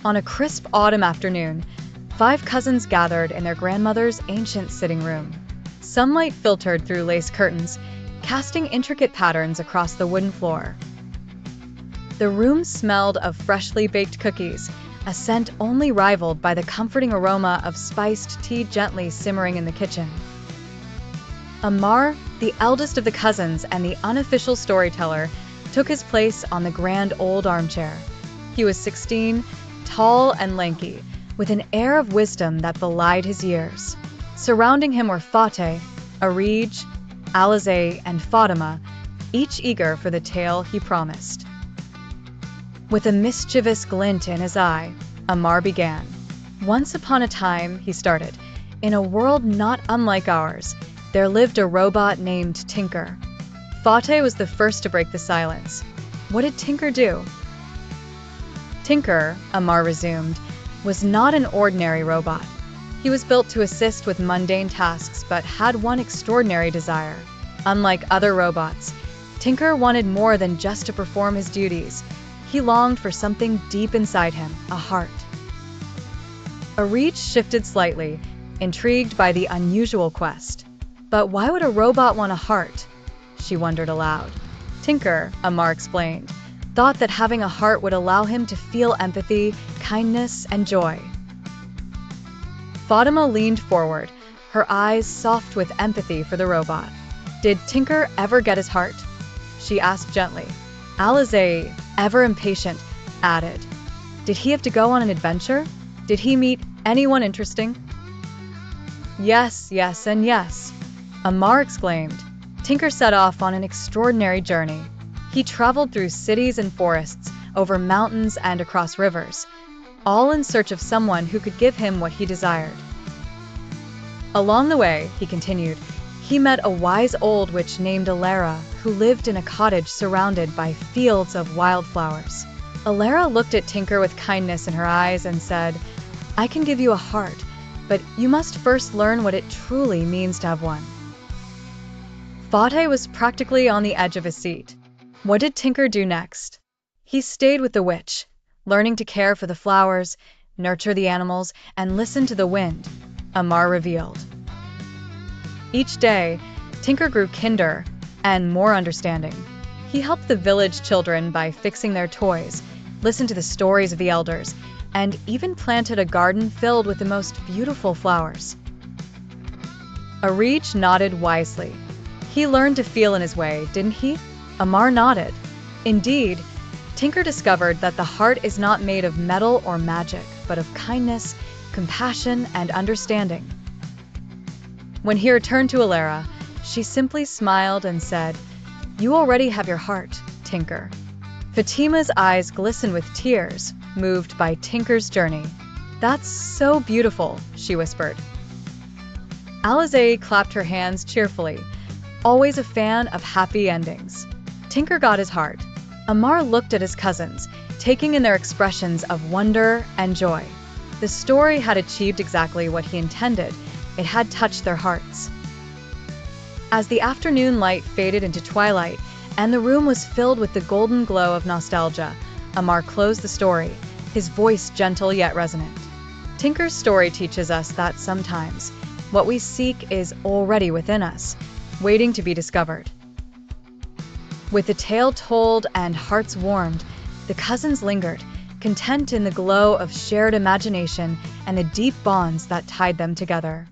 On a crisp autumn afternoon, 5 cousins gathered in their grandmother's ancient sitting room. Sunlight filtered through lace curtains, casting intricate patterns across the wooden floor. The room smelled of freshly baked cookies, a scent only rivaled by the comforting aroma of spiced tea gently simmering in the kitchen. Ammaar, the eldest of the cousins and the unofficial storyteller, took his place on the grand old armchair. He was 16, tall and lanky, with an air of wisdom that belied his years. Surrounding him were Fateh, Arij, Alizé, and Fatima, each eager for the tale he promised. With a mischievous glint in his eye, Ammaar began. Once upon a time, he started, in a world not unlike ours, there lived a robot named Tinker. Fateh was the first to break the silence. What did Tinker do? Tinker, Ammaar resumed, was not an ordinary robot. He was built to assist with mundane tasks but had one extraordinary desire. Unlike other robots, Tinker wanted more than just to perform his duties. He longed for something deep inside him, a heart. Arij shifted slightly, intrigued by the unusual quest. But why would a robot want a heart? She wondered aloud. Tinker, Ammaar explained, thought that having a heart would allow him to feel empathy, kindness, and joy. Fatima leaned forward, her eyes soft with empathy for the robot. Did Tinker ever get his heart? She asked gently. Alizé, ever impatient, added. Did he have to go on an adventure? Did he meet anyone interesting? Yes, yes, and yes, Ammaar exclaimed. Tinker set off on an extraordinary journey. He traveled through cities and forests, over mountains and across rivers, all in search of someone who could give him what he desired. Along the way, he continued, he met a wise old witch named Alara, who lived in a cottage surrounded by fields of wildflowers. Alara looked at Tinker with kindness in her eyes and said, I can give you a heart, but you must first learn what it truly means to have one. Fateh was practically on the edge of his seat. What did Tinker do next? He stayed with the witch, learning to care for the flowers, nurture the animals, and listen to the wind, Ammaar revealed. Each day, Tinker grew kinder and more understanding. He helped the village children by fixing their toys, listened to the stories of the elders, and even planted a garden filled with the most beautiful flowers. Arij nodded wisely. He learned to feel in his way, didn't he? Ammaar nodded. Indeed, Tinker discovered that the heart is not made of metal or magic, but of kindness, compassion, and understanding. When he returned to Alara, she simply smiled and said, You already have your heart, Tinker. Fatima's eyes glistened with tears, moved by Tinker's journey. That's so beautiful, she whispered. Alizé clapped her hands cheerfully, always a fan of happy endings. Tinker got his heart. Ammaar looked at his cousins, taking in their expressions of wonder and joy. The story had achieved exactly what he intended. It had touched their hearts. As the afternoon light faded into twilight, and the room was filled with the golden glow of nostalgia, Ammaar closed the story, his voice gentle yet resonant. Tinker's story teaches us that sometimes what we seek is already within us, waiting to be discovered. With the tale told and hearts warmed, the cousins lingered, content in the glow of shared imagination and the deep bonds that tied them together.